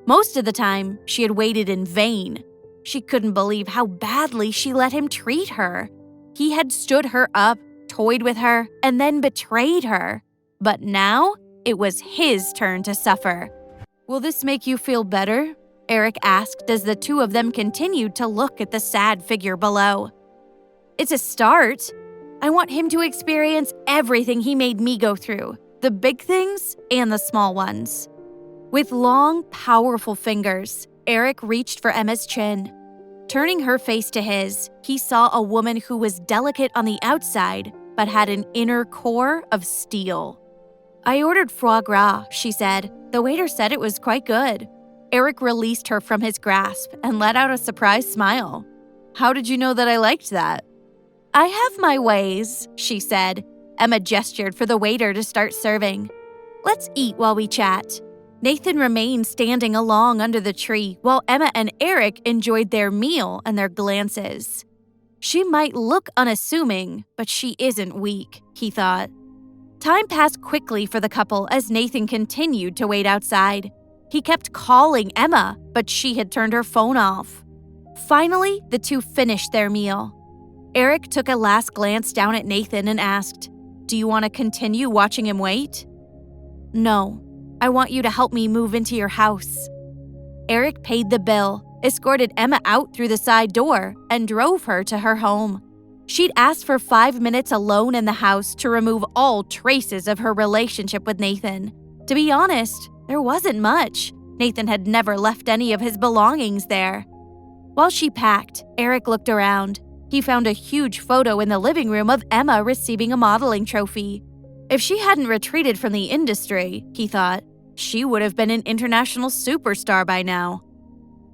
Most of the time, she had waited in vain. She couldn't believe how badly she let him treat her. He had stood her up, toyed with her, and then betrayed her. But now, it was his turn to suffer. "Will this make you feel better?" Eric asked as the two of them continued to look at the sad figure below. "It's a start. I want him to experience everything he made me go through, the big things and the small ones." With long, powerful fingers, Eric reached for Emma's chin. Turning her face to his, he saw a woman who was delicate on the outside but had an inner core of steel. "I ordered foie gras," she said. "The waiter said it was quite good." Eric released her from his grasp and let out a surprised smile. "How did you know that I liked that?" "I have my ways," she said. Emma gestured for the waiter to start serving. "Let's eat while we chat." Nathan remained standing along under the tree while Emma and Eric enjoyed their meal and their glances. She might look unassuming, but she isn't weak, he thought. Time passed quickly for the couple as Nathan continued to wait outside. He kept calling Emma, but she had turned her phone off. Finally, the two finished their meal. Eric took a last glance down at Nathan and asked, "Do you want to continue watching him wait?" "No. I want you to help me move into your house." Eric paid the bill, escorted Emma out through the side door, and drove her to her home. She'd asked for 5 minutes alone in the house to remove all traces of her relationship with Nathan. To be honest, there wasn't much. Nathan had never left any of his belongings there. While she packed, Eric looked around. He found a huge photo in the living room of Emma receiving a modeling trophy. If she hadn't retreated from the industry, he thought, she would have been an international superstar by now.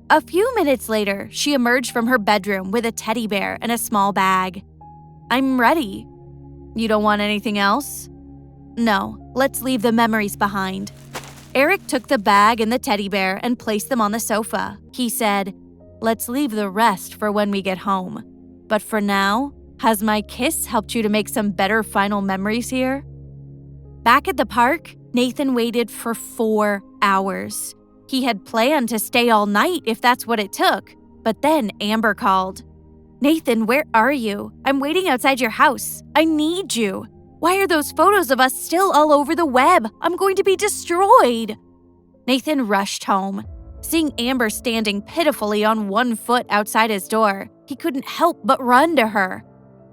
A few minutes later, she emerged from her bedroom with a teddy bear and a small bag. "I'm ready." "You don't want anything else?" "No, let's leave the memories behind." Eric took the bag and the teddy bear and placed them on the sofa. He said, "Let's leave the rest for when we get home. But for now, has my kiss helped you to make some better final memories here?" Back at the park, Nathan waited for 4 hours. He had planned to stay all night if that's what it took, but then Amber called. "Nathan, where are you? I'm waiting outside your house. I need you. Why are those photos of us still all over the web? I'm going to be destroyed." Nathan rushed home. Seeing Amber standing pitifully on one foot outside his door, he couldn't help but run to her.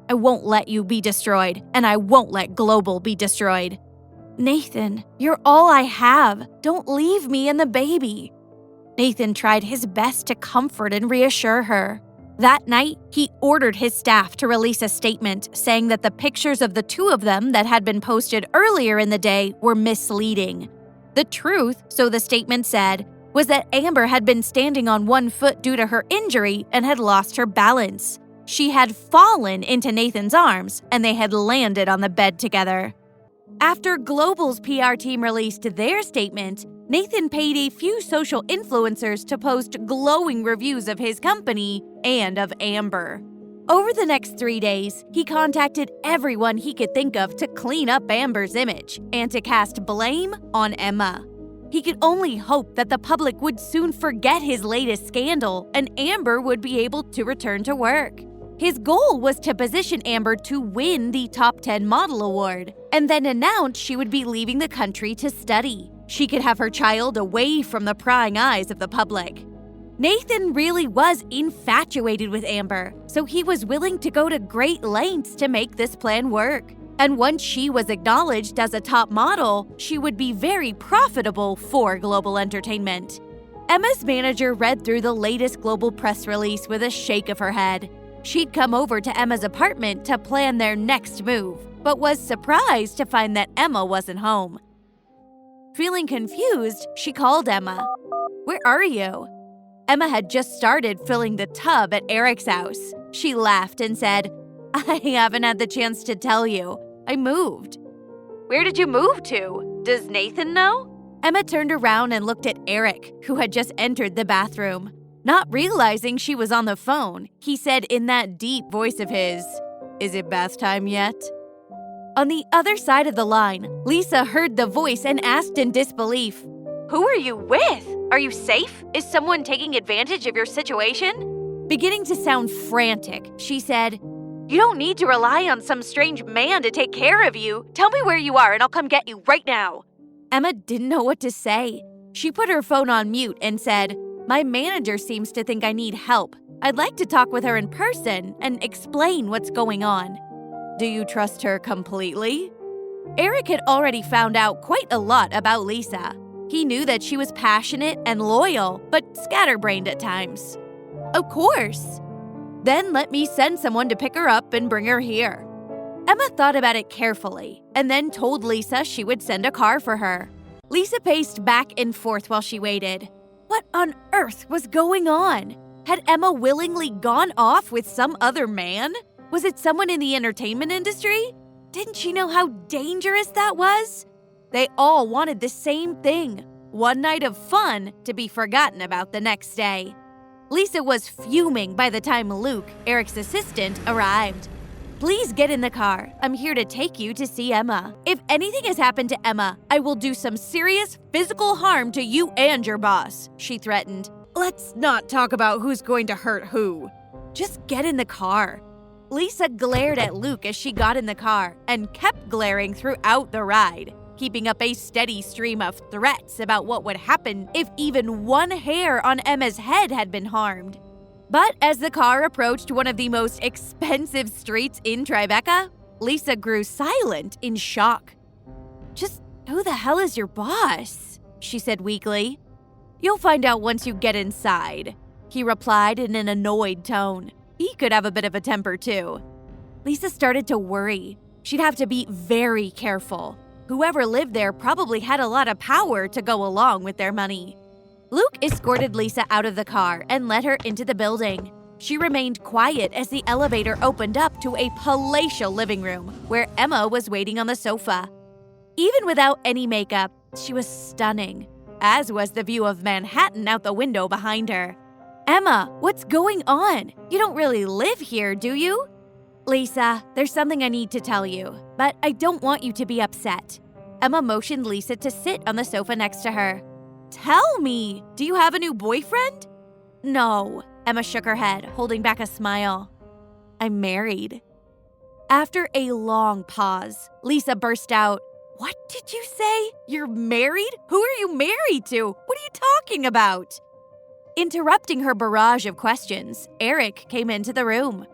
"I won't let you be destroyed, and I won't let Global be destroyed." "Nathan, you're all I have. Don't leave me and the baby." Nathan tried his best to comfort and reassure her. That night, he ordered his staff to release a statement saying that the pictures of the two of them that had been posted earlier in the day were misleading. The truth, so the statement said, was that Amber had been standing on one foot due to her injury and had lost her balance. She had fallen into Nathan's arms, and they had landed on the bed together. After Global's PR team released their statement, Nathan paid a few social influencers to post glowing reviews of his company and of Amber. Over the next 3 days, he contacted everyone he could think of to clean up Amber's image and to cast blame on Emma. He could only hope that the public would soon forget his latest scandal and Amber would be able to return to work. His goal was to position Amber to win the Top 10 Model Award and then announce she would be leaving the country to study. She could have her child away from the prying eyes of the public. Nathan really was infatuated with Amber, so he was willing to go to great lengths to make this plan work. And once she was acknowledged as a top model, she would be very profitable for Global Entertainment. Emma's manager read through the latest Global press release with a shake of her head. She'd come over to Emma's apartment to plan their next move, but was surprised to find that Emma wasn't home. Feeling confused, she called Emma. "Where are you?" Emma had just started filling the tub at Eric's house. She laughed and said, "I haven't had the chance to tell you. I moved." "Where did you move to? Does Nathan know?" Emma turned around and looked at Eric, who had just entered the bathroom. Not realizing she was on the phone, he said in that deep voice of his, "Is it bath time yet?" On the other side of the line, Lisa heard the voice and asked in disbelief, "Who are you with? Are you safe? Is someone taking advantage of your situation?" Beginning to sound frantic, she said, "You don't need to rely on some strange man to take care of you. Tell me where you are and I'll come get you right now." Emma didn't know what to say. She put her phone on mute and said, "My manager seems to think I need help. I'd like to talk with her in person and explain what's going on." "Do you trust her completely?" Eric had already found out quite a lot about Lisa. He knew that she was passionate and loyal, but scatterbrained at times. "Of course." "Then let me send someone to pick her up and bring her here." Emma thought about it carefully and then told Lisa she would send a car for her. Lisa paced back and forth while she waited. What on earth was going on? Had Emma willingly gone off with some other man? Was it someone in the entertainment industry? Didn't she know how dangerous that was? They all wanted the same thing, one night of fun to be forgotten about the next day. Lisa was fuming by the time Luke, Eric's assistant, arrived. "Please get in the car. I'm here to take you to see Emma. If anything has happened to Emma, I will do some serious physical harm to you and your boss," she threatened. "Let's not talk about who's going to hurt who. Just get in the car." Lisa glared at Luke as she got in the car and kept glaring throughout the ride, keeping up a steady stream of threats about what would happen if even one hair on Emma's head had been harmed. But as the car approached one of the most expensive streets in Tribeca, Lisa grew silent in shock. "Just who the hell is your boss?" she said weakly. "You'll find out once you get inside," he replied in an annoyed tone. He could have a bit of a temper too. Lisa started to worry. She'd have to be very careful. Whoever lived there probably had a lot of power to go along with their money. Luke escorted Lisa out of the car and led her into the building. She remained quiet as the elevator opened up to a palatial living room where Emma was waiting on the sofa. Even without any makeup, she was stunning, as was the view of Manhattan out the window behind her. "Emma, what's going on? You don't really live here, do you?" "Lisa, there's something I need to tell you, but I don't want you to be upset." Emma motioned Lisa to sit on the sofa next to her. "Tell me, do you have a new boyfriend?" "No," Emma shook her head, holding back a smile. "I'm married." After a long pause, Lisa burst out, "What did you say? You're married? Who are you married to? What are you talking about?" Interrupting her barrage of questions, Eric came into the room.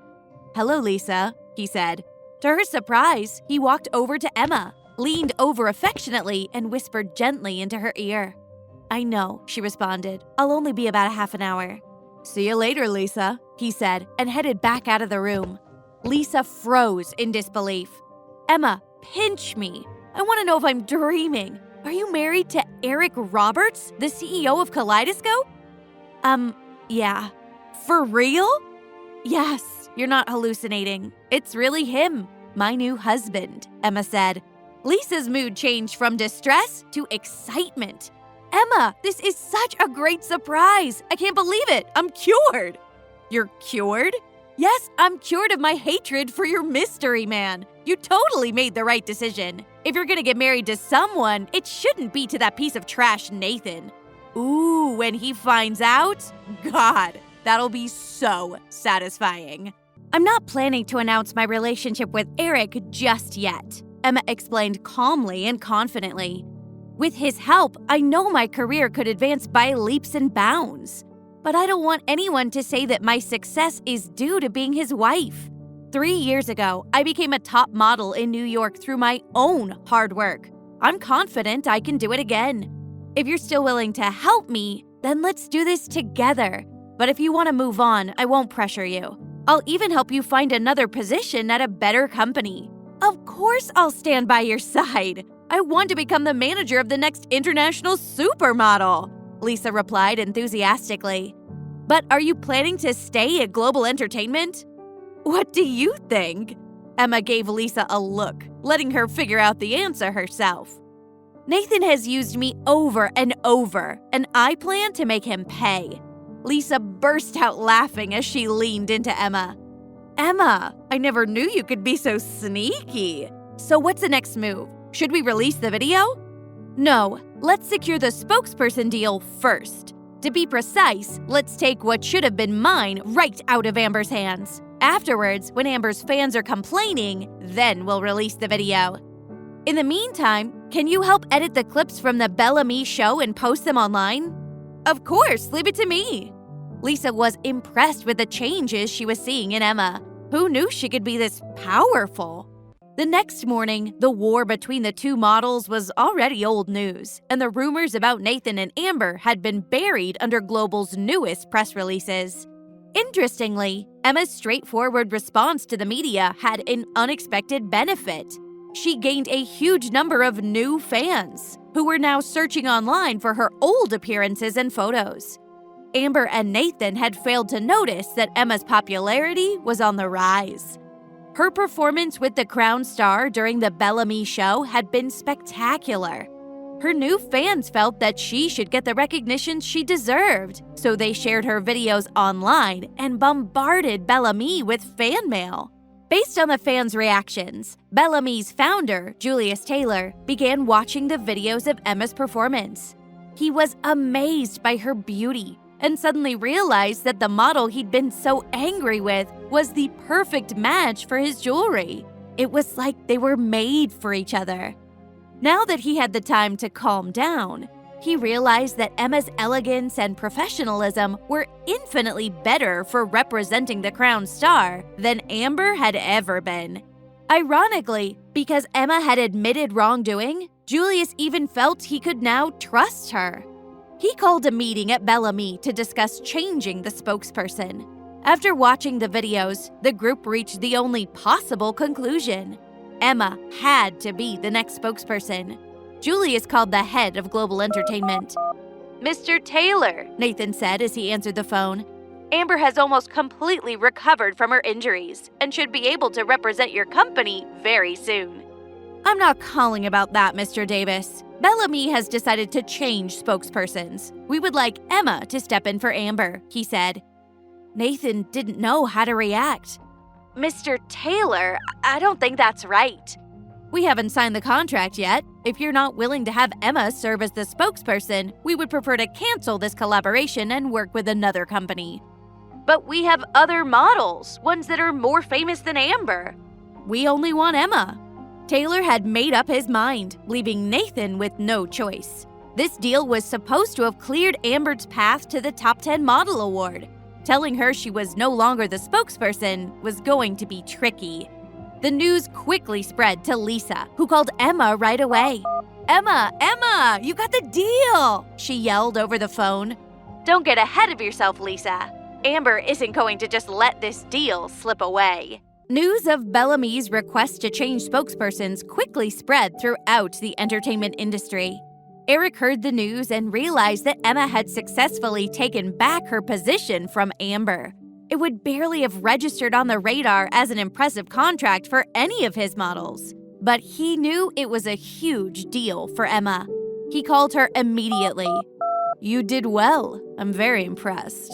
"Hello, Lisa," he said. To her surprise, he walked over to Emma, leaned over affectionately, and whispered gently into her ear. "I know," she responded. "I'll only be about a half an hour." "See you later, Lisa," he said, and headed back out of the room. Lisa froze in disbelief. "Emma, pinch me. I want to know if I'm dreaming. Are you married to Eric Roberts, the CEO of Kaleidoscope?" Yeah. "For real?" "Yes, you're not hallucinating. It's really him, my new husband," Emma said. Lisa's mood changed from distress to excitement. "Emma, this is such a great surprise. I can't believe it. I'm cured." "You're cured?" "Yes, I'm cured of my hatred for your mystery man. You totally made the right decision. If you're gonna get married to someone, it shouldn't be to that piece of trash Nathan. Ooh, when he finds out, God, that'll be so satisfying." "I'm not planning to announce my relationship with Eric just yet," Emma explained calmly and confidently. "With his help, I know my career could advance by leaps and bounds. But I don't want anyone to say that my success is due to being his wife. 3 years ago, I became a top model in New York through my own hard work. I'm confident I can do it again. If you're still willing to help me, then let's do this together. But if you want to move on, I won't pressure you. I'll even help you find another position at a better company. Of course I'll stand by your side. I want to become the manager of the next international supermodel," Lisa replied enthusiastically. "But are you planning to stay at Global Entertainment?" "What do you think?" Emma gave Lisa a look, letting her figure out the answer herself. "Nathan has used me over and over, and I plan to make him pay." Lisa burst out laughing as she leaned into Emma. "Emma, I never knew you could be so sneaky. So what's the next move? Should we release the video? No, let's secure the spokesperson deal first. To be precise, let's take what should have been mine right out of Amber's hands. Afterwards, when Amber's fans are complaining, then we'll release the video. In the meantime, can you help edit the clips from the Bellamy show and post them online? Of course, leave it to me. Lisa was impressed with the changes she was seeing in Emma. Who knew she could be this powerful? The next morning, the war between the two models was already old news, and the rumors about Nathan and Amber had been buried under Global's newest press releases. Interestingly, Emma's straightforward response to the media had an unexpected benefit. She gained a huge number of new fans, who were now searching online for her old appearances and photos. Amber and Nathan had failed to notice that Emma's popularity was on the rise. Her performance with the Crown star during the Bellamy show had been spectacular. Her new fans felt that she should get the recognition she deserved, so they shared her videos online and bombarded Bellamy with fan mail. Based on the fans' reactions, Bellamy's founder, Julius Taylor, began watching the videos of Emma's performance. He was amazed by her beauty and suddenly realized that the model he'd been so angry with was the perfect match for his jewelry. It was like they were made for each other. Now that he had the time to calm down, he realized that Emma's elegance and professionalism were infinitely better for representing the Crown star than Amber had ever been. Ironically, because Emma had admitted wrongdoing, Julius even felt he could now trust her. He called a meeting at Bellamy to discuss changing the spokesperson. After watching the videos, the group reached the only possible conclusion. Emma had to be the next spokesperson. Julius called the head of Global Entertainment. "Mr. Taylor," Nathan said as he answered the phone, "Amber has almost completely recovered from her injuries and should be able to represent your company very soon." "I'm not calling about that, Mr. Davis. Bellamy has decided to change spokespersons. We would like Emma to step in for Amber," he said. Nathan didn't know how to react. "Mr. Taylor, I don't think that's right." "We haven't signed the contract yet. If you're not willing to have Emma serve as the spokesperson, we would prefer to cancel this collaboration and work with another company." "But we have other models, ones that are more famous than Amber." "We only want Emma." Taylor had made up his mind, leaving Nathan with no choice. This deal was supposed to have cleared Amber's path to the Top 10 Model Award. Telling her she was no longer the spokesperson was going to be tricky. The news quickly spread to Lisa, who called Emma right away. Emma, you got the deal!" she yelled over the phone. "Don't get ahead of yourself, Lisa. Amber isn't going to just let this deal slip away." News of Bellamy's request to change spokespersons quickly spread throughout the entertainment industry. Eric heard the news and realized that Emma had successfully taken back her position from Amber. It would barely have registered on the radar as an impressive contract for any of his models. But he knew it was a huge deal for Emma. He called her immediately. "You did well. I'm very impressed."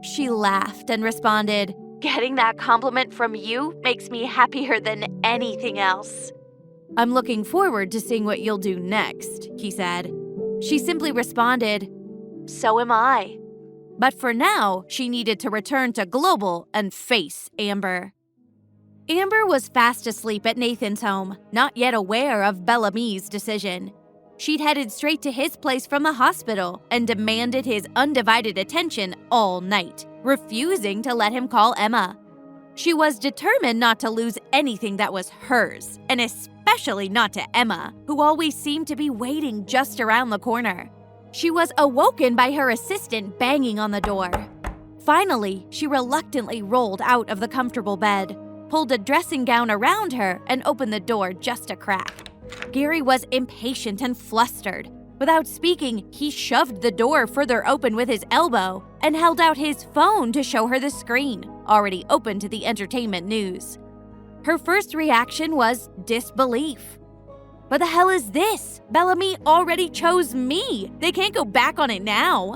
She laughed and responded, "Getting that compliment from you makes me happier than anything else." "I'm looking forward to seeing what you'll do next," he said. She simply responded, "So am I." But for now, she needed to return to Global and face Amber. Amber was fast asleep at Nathan's home, not yet aware of Bellamy's decision. She'd headed straight to his place from the hospital and demanded his undivided attention all night, refusing to let him call Emma. She was determined not to lose anything that was hers, and especially not to Emma, who always seemed to be waiting just around the corner. She was awoken by her assistant banging on the door. Finally, she reluctantly rolled out of the comfortable bed, pulled a dressing gown around her, and opened the door just a crack. Gary was impatient and flustered. Without speaking, he shoved the door further open with his elbow and held out his phone to show her the screen, already open to the entertainment news. Her first reaction was disbelief. "What the hell is this? Bellamy already chose me. They can't go back on it now."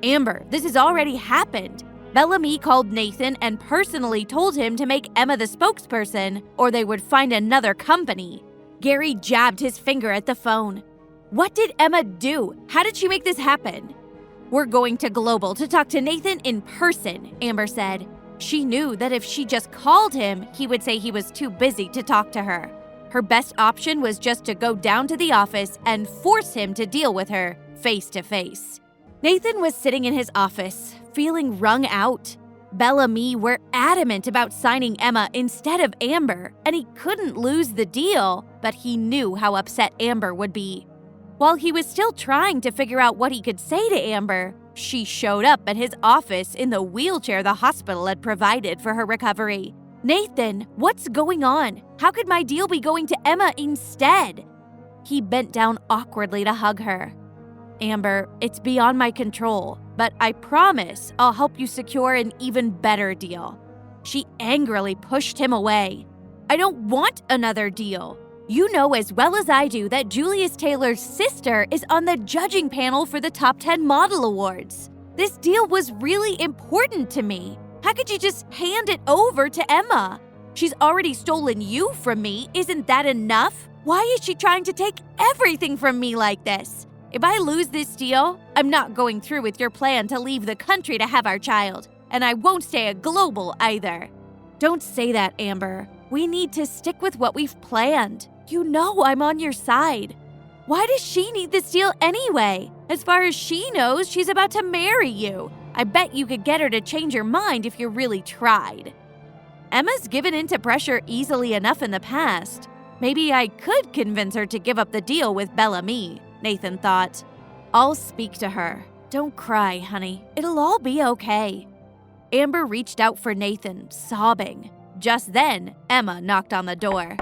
"Amber, this has already happened. Bellamy called Nathan and personally told him to make Emma the spokesperson, or they would find another company. Gary jabbed his finger at the phone. What did Emma do? How did she make this happen? We're going to Global to talk to Nathan in person, Amber said. She knew that if she just called him, he would say he was too busy to talk to her. Her best option was just to go down to the office and force him to deal with her face to face. Nathan was sitting in his office, feeling wrung out. Bellamy were adamant about signing Emma instead of Amber, and he couldn't lose the deal, but he knew how upset Amber would be. While he was still trying to figure out what he could say to Amber, she showed up at his office in the wheelchair the hospital had provided for her recovery. Nathan, what's going on? How could my deal be going to Emma instead? He bent down awkwardly to hug her. Amber, it's beyond my control, but I promise I'll help you secure an even better deal. She angrily pushed him away. I don't want another deal. You know as well as I do that Julius Taylor's sister is on the judging panel for the Top 10 Model Awards. This deal was really important to me. How could you just hand it over to Emma? She's already stolen you from me. Isn't that enough? Why is she trying to take everything from me like this? If I lose this deal, I'm not going through with your plan to leave the country to have our child, and I won't stay at Global either. Don't say that, Amber. We need to stick with what we've planned. You know I'm on your side. Why does she need this deal anyway? As far as she knows, she's about to marry you. I bet you could get her to change your mind if you really tried. Emma's given in to pressure easily enough in the past. Maybe I could convince her to give up the deal with Bellamy, Nathan thought. I'll speak to her. Don't cry, honey. It'll all be okay. Amber reached out for Nathan, sobbing. Just then, Emma knocked on the door.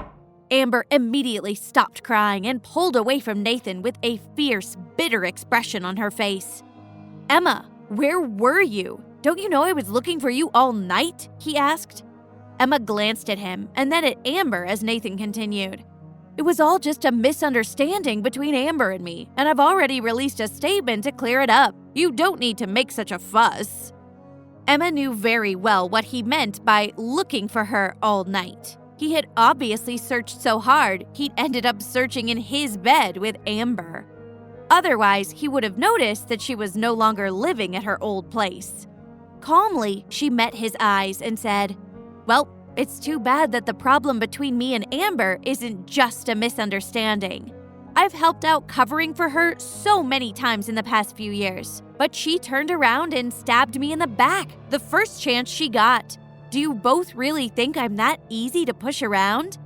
Amber immediately stopped crying and pulled away from Nathan with a fierce, bitter expression on her face. Emma, where were you? Don't you know I was looking for you all night? He asked. Emma glanced at him and then at Amber as Nathan continued. It was all just a misunderstanding between Amber and me, and I've already released a statement to clear it up. You don't need to make such a fuss. Emma knew very well what he meant by looking for her all night. He had obviously searched so hard, he'd ended up searching in his bed with Amber. Otherwise, he would have noticed that she was no longer living at her old place. Calmly, she met his eyes and said, Well, it's too bad that the problem between me and Amber isn't just a misunderstanding. I've helped out covering for her so many times in the past few years, but she turned around and stabbed me in the back the first chance she got. Do you both really think I'm that easy to push around?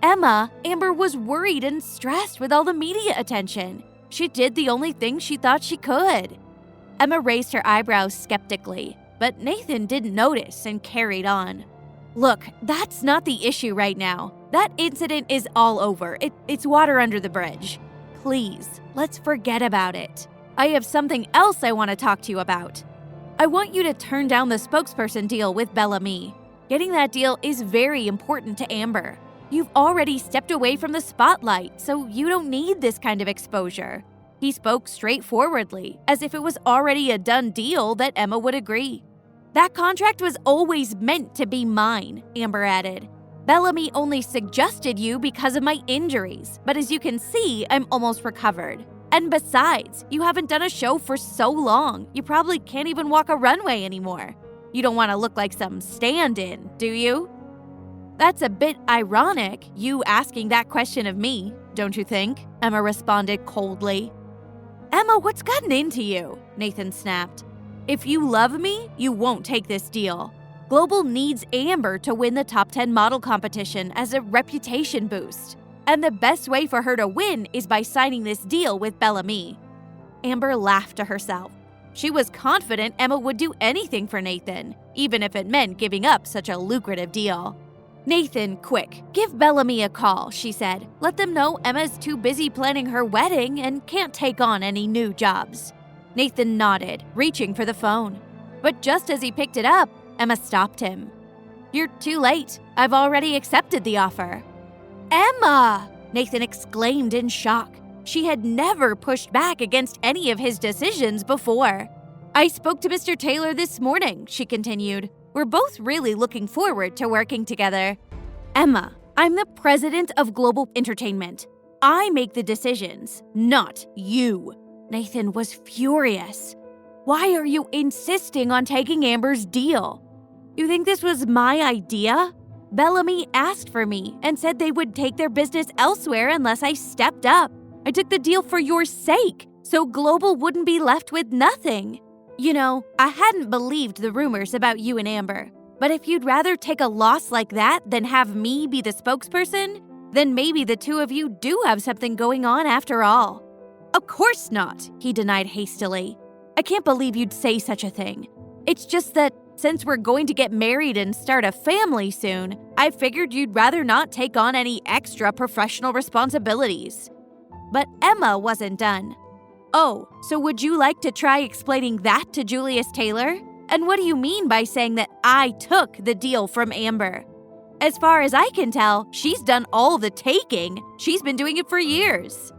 Amber was worried and stressed with all the media attention. She did the only thing she thought she could. Emma raised her eyebrows skeptically, but Nathan didn't notice and carried on. Look, that's not the issue right now. That incident is all over. It's water under the bridge. Please, let's forget about it. I have something else I want to talk to you about. I want you to turn down the spokesperson deal with Bellamy. Getting that deal is very important to Amber. You've already stepped away from the spotlight, so you don't need this kind of exposure. He spoke straightforwardly, as if it was already a done deal that Emma would agree. That contract was always meant to be mine, Amber added. Bellamy only suggested you because of my injuries, but as you can see, I'm almost recovered. And besides, you haven't done a show for so long, you probably can't even walk a runway anymore. You don't want to look like some stand-in, do you? That's a bit ironic, you asking that question of me, don't you think? Emma responded coldly. Emma, what's gotten into you? Nathan snapped. If you love me, you won't take this deal. Global needs Amber to win the Top 10 model competition as a reputation boost. And the best way for her to win is by signing this deal with Bellamy. Amber laughed to herself. She was confident Emma would do anything for Nathan, even if it meant giving up such a lucrative deal. Nathan, quick, give Bellamy a call, she said. Let them know Emma's too busy planning her wedding and can't take on any new jobs. Nathan nodded, reaching for the phone. But just as he picked it up, Emma stopped him. You're too late. I've already accepted the offer. Emma! Nathan exclaimed in shock. She had never pushed back against any of his decisions before. I spoke to Mr. Taylor this morning, she continued. We're both really looking forward to working together. Emma, I'm the president of Global Entertainment. I make the decisions, not you. Nathan was furious. Why are you insisting on taking Amber's deal? You think this was my idea? Bellamy asked for me and said they would take their business elsewhere unless I stepped up. I took the deal for your sake, so Global wouldn't be left with nothing. You know, I hadn't believed the rumors about you and Amber. But if you'd rather take a loss like that than have me be the spokesperson, then maybe the two of you do have something going on after all. Of course not, he denied hastily. I can't believe you'd say such a thing. It's just that since we're going to get married and start a family soon, I figured you'd rather not take on any extra professional responsibilities. But Emma wasn't done. Oh, so would you like to try explaining that to Julius Taylor? And what do you mean by saying that I took the deal from Amber? As far as I can tell, she's done all the taking. She's been doing it for years.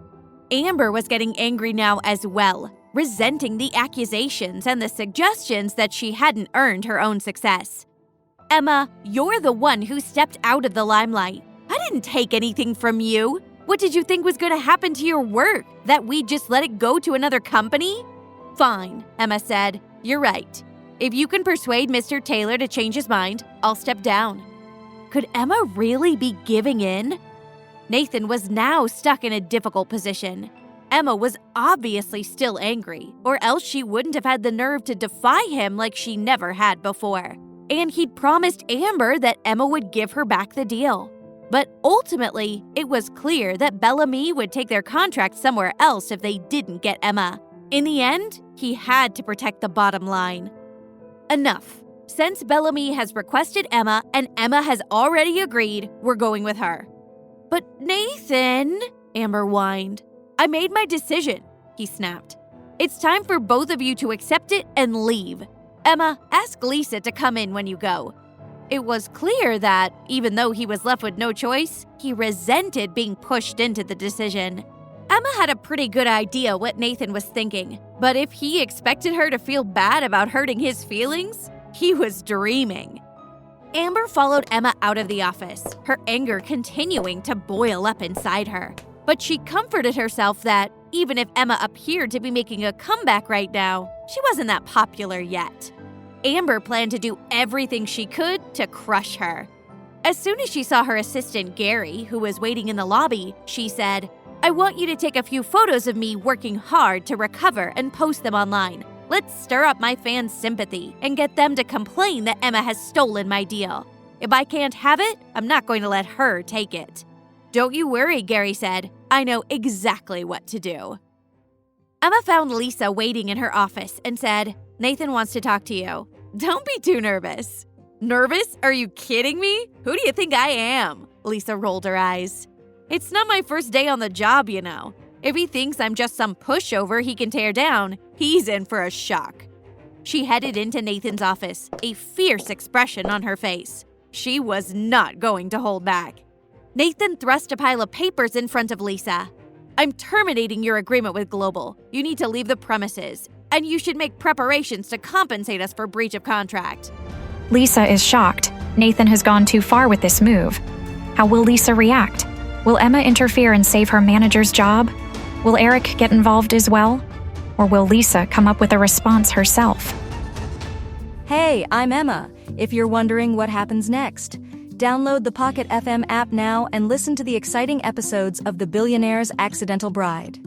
Amber was getting angry now as well, resenting the accusations and the suggestions that she hadn't earned her own success. Emma, you're the one who stepped out of the limelight. I didn't take anything from you. What did you think was going to happen to your work? That we'd just let it go to another company? Fine, Emma said. You're right. If you can persuade Mr. Taylor to change his mind, I'll step down. Could Emma really be giving in? Nathan was now stuck in a difficult position. Emma was obviously still angry, or else she wouldn't have had the nerve to defy him like she never had before. And he'd promised Amber that Emma would give her back the deal. But ultimately, it was clear that Bellamy would take their contract somewhere else if they didn't get Emma. In the end, he had to protect the bottom line. Enough. Since Bellamy has requested Emma and Emma has already agreed, we're going with her. But Nathan, Amber whined. I made my decision, he snapped. It's time for both of you to accept it and leave. Emma, ask Lisa to come in when you go. It was clear that, even though he was left with no choice, he resented being pushed into the decision. Emma had a pretty good idea what Nathan was thinking, but if he expected her to feel bad about hurting his feelings, he was dreaming. Amber followed Emma out of the office, her anger continuing to boil up inside her. But she comforted herself that, even if Emma appeared to be making a comeback right now, she wasn't that popular yet. Amber planned to do everything she could to crush her. As soon as she saw her assistant Gary, who was waiting in the lobby, she said, I want you to take a few photos of me working hard to recover and post them online. Let's stir up my fans' sympathy and get them to complain that Emma has stolen my deal. If I can't have it, I'm not going to let her take it. Don't you worry, Gary said. I know exactly what to do. Emma found Lisa waiting in her office and said, Nathan wants to talk to you. Don't be too nervous. Nervous? Are you kidding me? Who do you think I am? Lisa rolled her eyes. It's not my first day on the job, you know. If he thinks I'm just some pushover he can tear down, he's in for a shock. She headed into Nathan's office, a fierce expression on her face. She was not going to hold back. Nathan thrust a pile of papers in front of Lisa. I'm terminating your agreement with Global. You need to leave the premises, and you should make preparations to compensate us for breach of contract. Lisa is shocked. Nathan has gone too far with this move. How will Lisa react? Will Emma interfere and save her manager's job? Will Eric get involved as well? Or will Lisa come up with a response herself? Hey, I'm Emma. If you're wondering what happens next, download the Pocketfm app now and listen to the exciting episodes of The Billionaire's Accidental Bride.